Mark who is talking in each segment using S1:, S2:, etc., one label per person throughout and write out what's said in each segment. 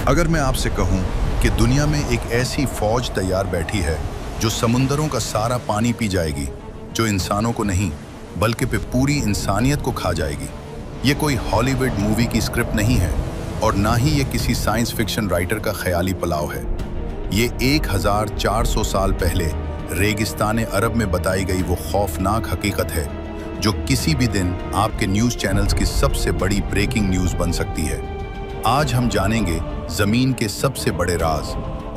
S1: अगर मैं आपसे कहूं कि दुनिया में एक ऐसी फौज तैयार बैठी है जो समुंदरों का सारा पानी पी जाएगी, जो इंसानों को नहीं बल्कि पूरी इंसानियत को खा जाएगी। ये कोई हॉलीवुड मूवी की स्क्रिप्ट नहीं है और ना ही ये किसी साइंस फिक्शन राइटर का ख्याली पलाव है। ये 1400 साल पहले रेगिस्तान अरब में बताई गई वो खौफनाक हकीकत है जो किसी भी दिन आपके न्यूज़ चैनल्स की सबसे बड़ी ब्रेकिंग न्यूज़ बन सकती है। आज हम जानेंगे ज़मीन के सबसे बड़े राज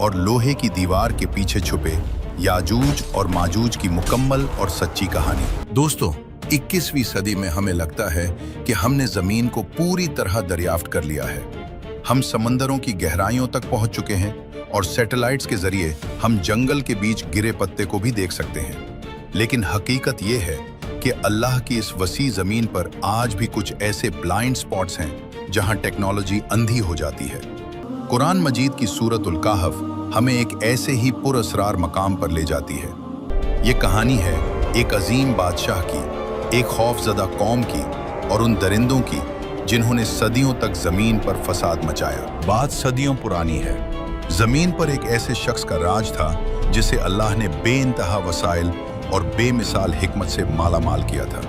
S1: और लोहे की दीवार के पीछे छुपे याजूज और माजूज की मुकम्मल और सच्ची कहानी। दोस्तों, 21वीं सदी में हमें लगता है कि हमने ज़मीन को पूरी तरह दरियाफ्त कर लिया है। हम समंदरों की गहराइयों तक पहुंच चुके हैं और सैटेलाइट्स के जरिए हम जंगल के बीच गिरे पत्ते को भी देख सकते हैं। लेकिन हकीकत ये है कि अल्लाह की इस वसी ज़मीन पर आज भी कुछ ऐसे ब्लाइंड स्पॉट्स हैं जहां टेक्नोलॉजी अंधी हो जाती है। कुरान मजीद की सूरतुल कहफ हमें एक ऐसे ही पुरअसरार मकाम पर ले जाती है। ये कहानी है एक अजीम बादशाह की, एक खौफजदा कौम की और उन दरिंदों की जिन्होंने सदियों तक ज़मीन पर फसाद मचाया। बात सदियों पुरानी है। ज़मीन पर एक ऐसे शख्स का राज था जिसे अल्लाह ने बेइंतहा वसाइल और बेमिसाल हिकमत से माला माल किया था।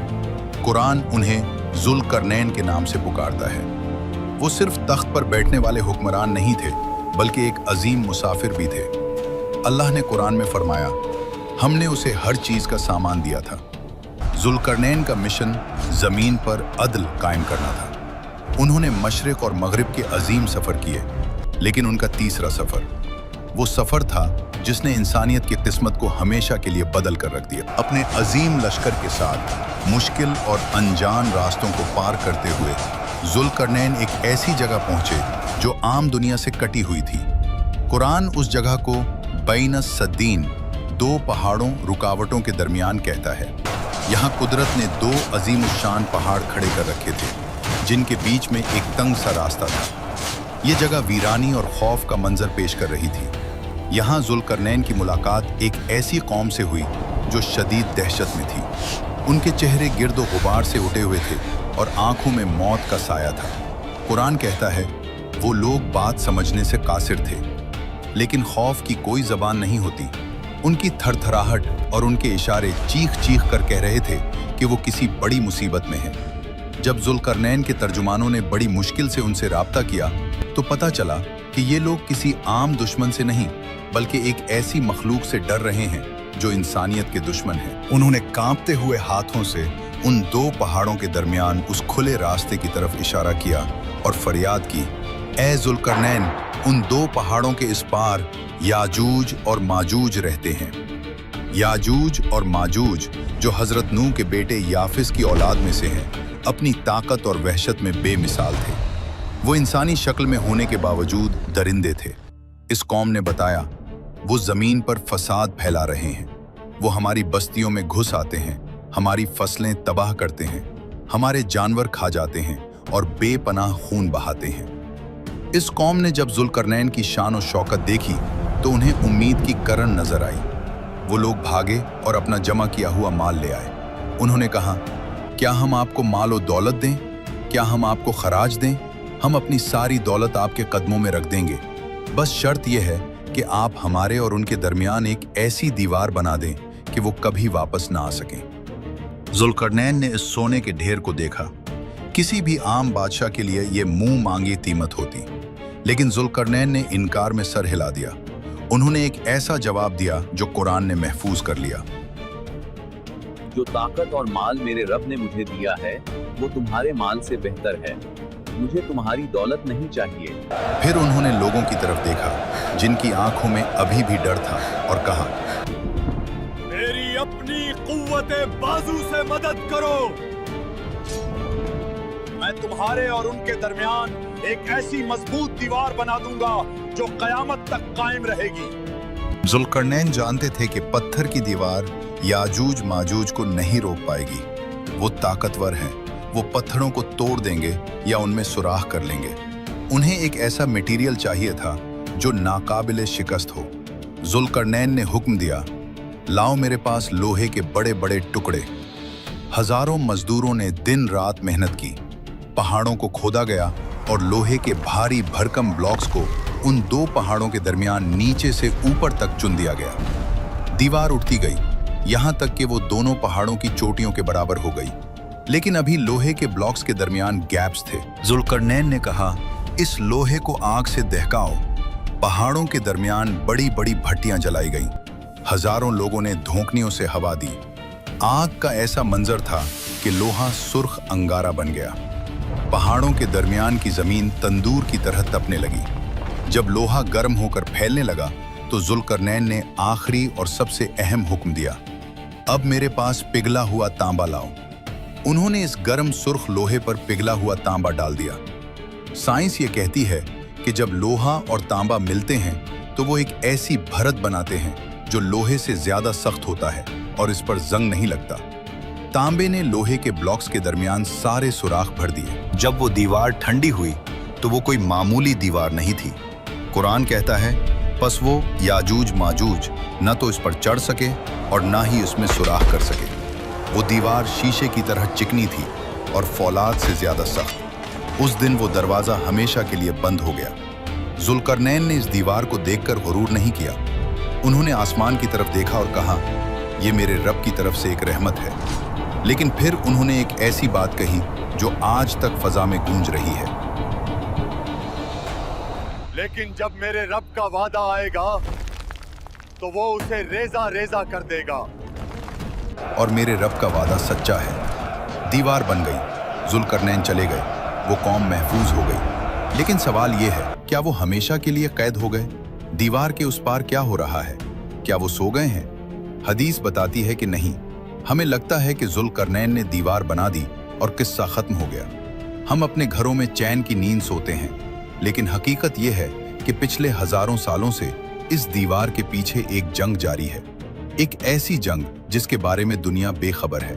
S1: कुरान उन्हें जुल्करनैन के नाम से पुकारता है। वो सिर्फ तख्त पर बैठने वाले हुक्मरान नहीं थे बल्कि एक अजीम मुसाफिर भी थे। अल्लाह ने कुरान में फरमाया, हमने उसे हर चीज़ का सामान दिया था। जुल्करनैन का मिशन ज़मीन पर अदल कायम करना था। उन्होंने मशरिक़ और मगरिब के अजीम सफ़र किए, लेकिन उनका तीसरा सफ़र वो सफ़र था जिसने इंसानियत की किस्मत को हमेशा के लिए बदल कर रख दिया। अपने अजीम लश्कर के साथ मुश्किल और अनजान रास्तों को पार करते हुए जुल्करनैन एक ऐसी जगह पहुंचे जो आम दुनिया से कटी हुई थी। कुरान उस जगह को बैन सद्दीन, दो पहाड़ों रुकावटों के दरमियान कहता है। यहाँ कुदरत ने दो अजीमुश्शान पहाड़ खड़े कर रखे थे जिनके बीच में एक तंग सा रास्ता था। ये जगह वीरानी और खौफ का मंजर पेश कर रही थी। यहाँ जुल्करनैन की मुलाकात एक ऐसी कौम से हुई जो शदीद दहशत में थी। उनके चेहरे गिर्द गुबार से उठे हुए थे और आंखों में मौत का साया था। कुरान कहता है, वो लोग बात समझने से कासिर थे, लेकिन खौफ की कोई ज़बान नहीं होती। उनकी थरथराहट और उनके इशारे चीख चीख कर कह रहे थे कि वो किसी बड़ी मुसीबत में हैं। जब जुल्करनैन के तर्जुमानों ने बड़ी मुश्किल से उनसे राब्ता किया तो पता चला कि ये लोग किसी आम दुश्मन से नहीं बल्कि एक ऐसी मखलूक से डर रहे हैं जो इंसानियत के दुश्मन है। उन्होंने कांपते हुए हाथों से उन दो पहाड़ों के दरमियान उस खुले रास्ते की तरफ इशारा किया और फरियाद की, ए जुल्करनैन, उन दो पहाड़ों के इस पार याजूज और माजूज रहते हैं। याजूज और माजूज जो हजरत नूह के बेटे याफिस की औलाद में से हैं, अपनी ताकत और वहशत में बेमिसाल थे। वो इंसानी शक्ल में होने के बावजूद दरिंदे थे। इस कौम ने बताया, वो ज़मीन पर फसाद फैला रहे हैं। वो हमारी बस्तियों में घुस आते हैं, हमारी फसलें तबाह करते हैं, हमारे जानवर खा जाते हैं और बेपनाह खून बहाते हैं। इस कौम ने जब जुल्करनैन की शान और शौकत देखी तो उन्हें उम्मीद की करन नजर आई। वो लोग भागे और अपना जमा किया हुआ माल ले आए। उन्होंने कहा, क्या हम आपको माल और दौलत दें? क्या हम आपको खराज दें? हम अपनी सारी दौलत आपके कदमों में रख देंगे। बस शर्त यह है कि आप हमारे और उनके दरमियान एक ऐसी दीवार बना दें कि वो कभी वापस ना आ सकें। जुल्करनैन ने इस सोने के ढेर को देखा। किसी भी आम बादशाह के लिए ये मुंह मांगी कीमत होती, लेकिन जुल्करनैन ने इनकार में सर हिला दिया। उन्होंने एक ऐसा जवाब दिया जो कुरान ने महफूज कर लिया।
S2: जो ताकत और माल मेरे रब ने मुझे दिया है वो तुम्हारे माल से बेहतर है। मुझे तुम्हारी दौलत नहीं चाहिए।
S1: फिर उन्होंने लोगों की तरफ देखा जिनकी आंखों में अभी भी डर था और कहा,
S3: मेरी अपनी कुव्वते बाजू से मदद करो। मैं तुम्हारे और उनके दरमियान एक ऐसी मजबूत दीवार बना दूंगा जो कयामत तक कायम रहेगी।
S1: जुल्करनैन जानते थे कि पत्थर की दीवार याजूज माजूज को नहीं रोक पाएगी। वो ताकतवर हैं, वो पत्थरों को तोड़ देंगे या उनमें सुराख कर लेंगे। उन्हें एक ऐसा मटेरियल चाहिए था जो नाकाबिले शिकस्त हो। जुल्करनैन ने हुक्म दिया, लाओ मेरे पास लोहे के बड़े बड़े टुकड़े। हजारों मजदूरों ने दिन रात मेहनत की। पहाड़ों को खोदा गया और लोहे के भारी भरकम ब्लॉक्स को उन दो पहाड़ों के दरमियान नीचे से ऊपर तक चुन दिया गया। दीवार उठती गई, यहाँ तक कि वो दोनों पहाड़ों की चोटियों के बराबर हो गई। लेकिन अभी लोहे के ब्लॉक्स के दरमियान गैप्स थे। जुल्करनैन ने कहा, इस लोहे को आग से दहकाओ। पहाड़ों के दरमियान बड़ी बड़ी भट्टियां जलाई गईं। हजारों लोगों ने धोंकनियों से हवा दी। आग का ऐसा मंजर था कि लोहा सुर्ख अंगारा बन गया। पहाड़ों के दरमियान की जमीन तंदूर की तरह तपने लगी। जब लोहा गर्म होकर फैलने लगा तो जुल्करनैन ने आखिरी और सबसे अहम हुक्म दिया, अब मेरे पास पिघला हुआ तांबा लाओ। उन्होंने इस गर्म सुर्ख लोहे पर पिघला हुआ तांबा डाल दिया। साइंस ये कहती है कि जब लोहा और तांबा मिलते हैं तो वो एक ऐसी भरत बनाते हैं जो लोहे से ज्यादा सख्त होता है और इस पर जंग नहीं लगता। तांबे ने लोहे के ब्लॉक्स के दरमियान सारे सुराख भर दिए। जब वो दीवार ठंडी हुई तो वो कोई मामूली दीवार नहीं थी। कुरान कहता है, बस वो याजूज माजूज न तो इस पर चढ़ सके और ना ही उसमें सुराख कर सके। वो दीवार शीशे की तरह चिकनी थी और फौलाद से ज्यादा सख्त। उस दिन वो दरवाजा हमेशा के लिए बंद हो गया। जुल्करनैन ने इस दीवार को देखकर गुरूर नहीं किया। उन्होंने आसमान की तरफ देखा और कहा, यह मेरे रब की तरफ से एक रहमत है। लेकिन फिर उन्होंने एक ऐसी बात कही जो आज तक फजा में गूंज रही है,
S3: लेकिन जब मेरे रब का वादा आएगा तो वो उसे रेजा रेजा कर देगा।
S1: और मेरे रब का वादा सच्चा है। दीवार बन गई, जुल्करनैन चले गए, वो कौम महफूज हो गई। लेकिन सवाल ये है, क्या वो हमेशा के लिए कैद हो गए? दीवार के उस पार क्या हो रहा है? क्या वो सो गए हैं? हदीस बताती है कि नहीं। हमें लगता है कि जुल्करनैन ने दीवार बना दी और किस्सा खत्म हो गया। हम अपने घरों में चैन की नींद सोते हैं, लेकिन हकीकत यह है कि पिछले हजारों सालों से इस दीवार के पीछे एक जंग जारी है। एक ऐसी जंग जिसके बारे में दुनिया बेखबर है।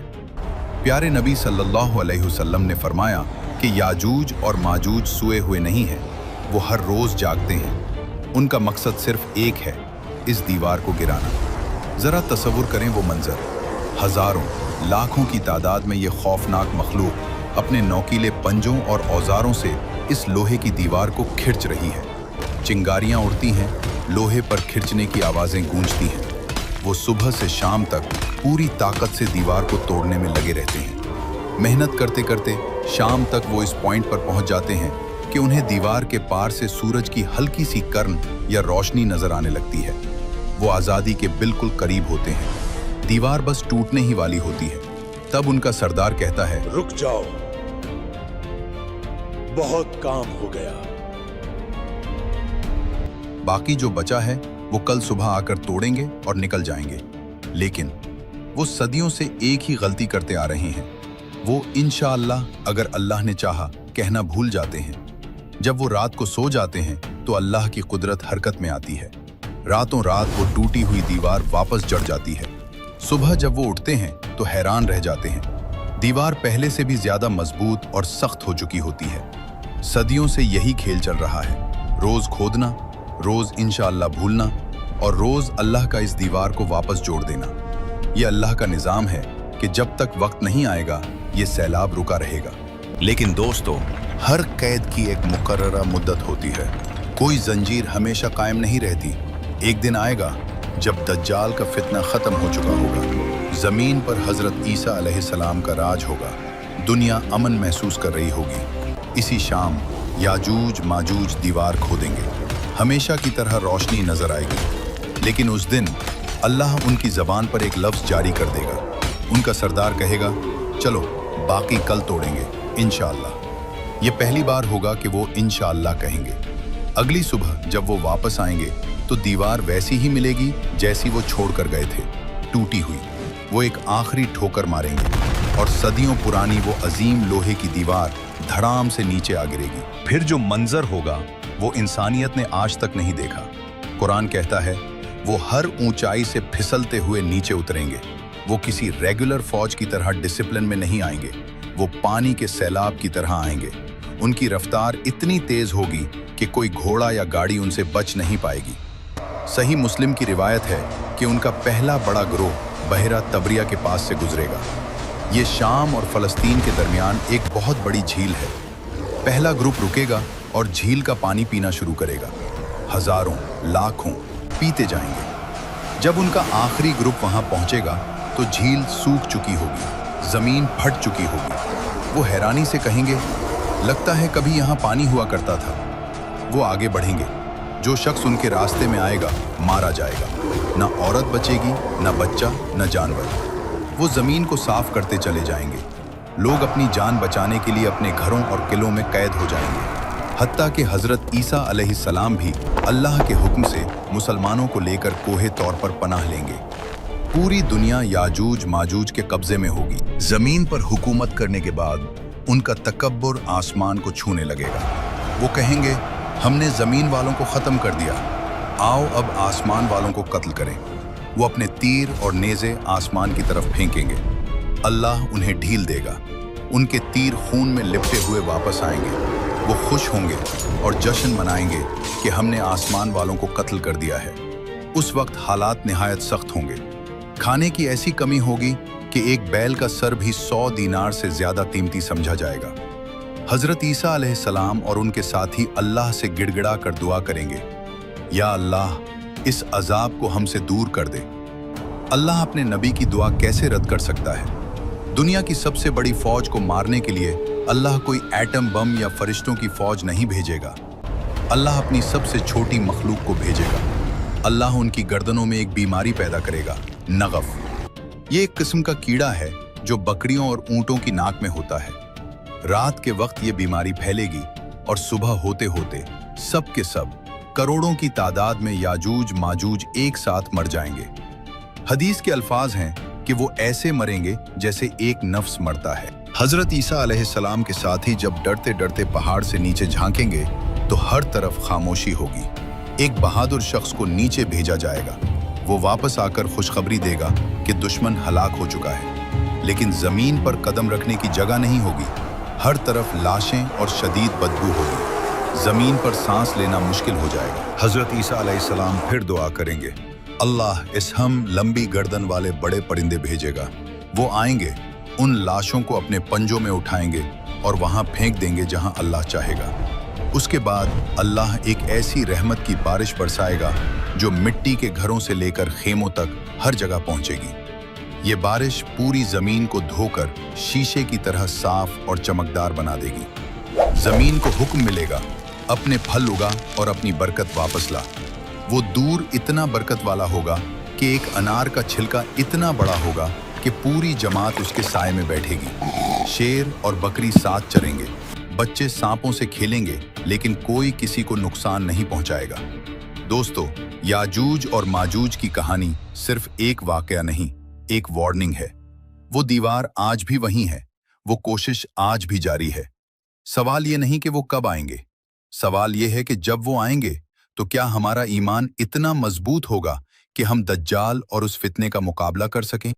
S1: प्यारे नबी सल्लल्लाहु अलैहि वसल्लम ने फरमाया कि याजूज और माजूज सोए हुए नहीं हैं, वो हर रोज जागते हैं। उनका मकसद सिर्फ एक है, इस दीवार को गिराना। जरा तसव्वुर करें वो मंजर, हजारों लाखों की तादाद में ये खौफनाक मखलूक अपने नौकीले पंजों और औजारों से इस लोहे की दीवार को खिंच रही है। चिंगारियां उड़ती हैं, लोहे पर खिंचने की आवाजें गूंजती हैं। वो सुबह से शाम तक पूरी ताकत से दीवार को तोड़ने में लगे रहते हैं। मेहनत करते करते शाम तक वो इस पॉइंट पर पहुंच जाते हैं कि उन्हें दीवार के पार से सूरज की हल्की सी किरण या रोशनी नजर आने लगती है। वो आज़ादी के बिल्कुल करीब होते हैं। दीवार बस टूटने ही वाली होती है। तब उनका सरदार कहता है,
S3: रुक जाओ, बहुत काम हो गया।
S1: बाकी जो बचा है वो कल सुबह आकर तोड़ेंगे और निकल जाएंगे। लेकिन वो सदियों से एक ही गलती करते आ रहे हैं। वो इंशाअल्लाह, अगर अल्लाह ने चाहा, कहना भूल जाते हैं। जब वो रात को सो जाते हैं तो अल्लाह की कुदरत हरकत में आती है। रातों रात वो टूटी हुई दीवार वापस जड़ जाती है। सुबह जब वो उठते हैं तो हैरान रह जाते हैं। दीवार पहले से भी ज्यादा मजबूत और सख्त हो चुकी होती है। सदियों से यही खेल चल रहा है, रोज खोदना, रोज इंशाअल्लाह भूलना और रोज अल्लाह का इस दीवार को वापस जोड़ देना। ये अल्लाह का निज़ाम है कि जब तक वक्त नहीं आएगा ये सैलाब रुका रहेगा। लेकिन दोस्तों, हर कैद की एक मुकर्ररा मुद्दत होती है। कोई जंजीर हमेशा कायम नहीं रहती। एक दिन आएगा जब दज्जाल का फितना खत्म हो चुका होगा। जमीन पर हजरत ईसा अलैहिस्सलाम का राज होगा। दुनिया अमन महसूस कर रही होगी। इसी शाम याजूज माजूज दीवार खोदेंगे। हमेशा की तरह रोशनी नजर आएगी। लेकिन उस दिन अल्लाह उनकी जबान पर एक लफ्ज जारी कर देगा। उनका सरदार कहेगा, चलो बाकी कल तोड़ेंगे इंशाअल्लाह। ये पहली बार होगा कि वो इंशाअल्लाह कहेंगे। अगली सुबह जब वो वापस आएंगे तो दीवार वैसी ही मिलेगी जैसी वो छोड़ कर गए थे, टूटी हुई। वो एक आखिरी ठोकर मारेंगे और सदियों पुरानी वो अजीम लोहे की दीवार धड़ाम से नीचे आ गिरेगी। फिर जो मंजर होगा वो इंसानियत ने आज तक नहीं देखा। कुरान कहता है, वो हर ऊंचाई से फिसलते हुए नीचे उतरेंगे। वो किसी रेगुलर फौज की तरह डिसिप्लिन में नहीं आएंगे, वो पानी के सैलाब की तरह आएंगे। उनकी रफ्तार इतनी तेज होगी कि कोई घोड़ा या गाड़ी उनसे बच नहीं पाएगी। सही मुस्लिम की रिवायत है कि उनका पहला बड़ा गिरोह बहरा तबरिया के पास से गुजरेगा। ये शाम और फलस्तीन के दरमियान एक बहुत बड़ी झील है। पहला ग्रुप रुकेगा और झील का पानी पीना शुरू करेगा। हजारों, लाखों पीते जाएंगे। जब उनका आखिरी ग्रुप वहां पहुंचेगा तो झील सूख चुकी होगी, जमीन फट चुकी होगी। वो हैरानी से कहेंगे, लगता है कभी यहाँ पानी हुआ करता था। वो आगे बढ़ेंगे। जो शख्स उनके रास्ते में आएगा मारा जाएगा। न औरत बचेगी, न बच्चा, न जानवर। वो जमीन को साफ करते चले जाएंगे। लोग अपनी जान बचाने के लिए अपने घरों और किलों में कैद हो जाएंगे। हत्ता कि हजरत ईसा अलैहिस्सलाम भी अल्लाह के हुक्म से मुसलमानों को लेकर कोहे तौर पर पनाह लेंगे। पूरी दुनिया याजूज माजूज के कब्जे में होगी। जमीन पर हुकूमत करने के बाद उनका तकब्बुर आसमान को छूने लगेगा। वो कहेंगे, हमने जमीन वालों को खत्म कर दिया, आओ अब आसमान वालों को कत्ल करें। वो अपने तीर और नेज़े आसमान की तरफ फेंकेंगे। अल्लाह उन्हें ढील देगा। उनके तीर खून में लिपटे हुए वापस आएंगे। वो खुश होंगे और जश्न मनाएंगे कि हमने आसमान वालों को कत्ल कर दिया है। उस वक्त हालात निहायत सख्त होंगे। खाने की ऐसी कमी होगी कि एक बैल का सर भी 100 दीनार से ज्यादा कीमती समझा जाएगा। हजरत ईसा अलैहिस्सलाम और उनके साथी अल्लाह से गिड़गिड़ा कर दुआ करेंगे, या अल्लाह, इस अजाब को हमसे दूर कर दे। अल्लाह अपने नबी की दुआ कैसे रद्द कर सकता है? दुनिया की सबसे बड़ी फौज को मारने के लिए अल्लाह कोई एटम बम या फरिश्तों की फौज नहीं भेजेगा। अल्लाह अपनी सबसे छोटी मखलूक को भेजेगा। अल्लाह उनकी गर्दनों में एक बीमारी पैदा करेगा, नगफ। ये एक किस्म का कीड़ा है जो बकरियों और ऊंटों की नाक में होता है। रात के वक्त ये बीमारी फैलेगी और सुबह होते होते सब के सब करोड़ों की तादाद में याजूज माजूज एक साथ मर जाएंगे। हदीस के अल्फाज हैं कि वो ऐसे मरेंगे जैसे एक नफ्स मरता है। हजरत ईसा अलैहिस्सलाम के साथी जब डरते डरते पहाड़ से नीचे झांकेंगे तो हर तरफ खामोशी होगी। एक बहादुर शख्स को नीचे भेजा जाएगा। वो वापस आकर खुशखबरी देगा कि दुश्मन हलाक हो चुका है, लेकिन जमीन पर कदम रखने की जगह नहीं होगी। हर तरफ लाशें और शदीद बदबू होगी। जमीन पर सांस लेना मुश्किल हो जाएगा। हजरत ईसा अलैहिस्सलाम फिर दुआ करेंगे, अल्लाह इस हम लंबी गर्दन वाले बड़े परिंदे भेजेगा। वो आएंगे, उन लाशों को अपने पंजों में उठाएंगे और वहां फेंक देंगे जहां अल्लाह चाहेगा। उसके बाद अल्लाह एक ऐसी रहमत की बारिश बरसाएगा जो मिट्टी के घरों से लेकर खेमों तक हर जगह पहुंचेगी। ये बारिश पूरी जमीन को धोकर शीशे की तरह साफ और चमकदार बना देगी। जमीन को हुक्म मिलेगा, अपने फल उगा और अपनी बरकत वापस ला। वो दूर इतना बरकत वाला होगा कि एक अनार का छिलका इतना बड़ा होगा कि पूरी जमात उसके साए में बैठेगी। शेर और बकरी साथ चरेंगे। बच्चे सांपों से खेलेंगे, लेकिन कोई किसी को नुकसान नहीं पहुंचाएगा। दोस्तों, याजूज और माजूज की कहानी सिर्फ एक वाकया नहीं, एक वार्निंग है। वो दीवार आज भी वहीं है, वो कोशिश आज भी जारी है। सवाल ये नहीं कि वो कब आएंगे, सवाल ये है कि जब वो आएंगे तो क्या हमारा ईमान इतना मजबूत होगा कि हम दज्जाल और उस फितने का मुकाबला कर सकें।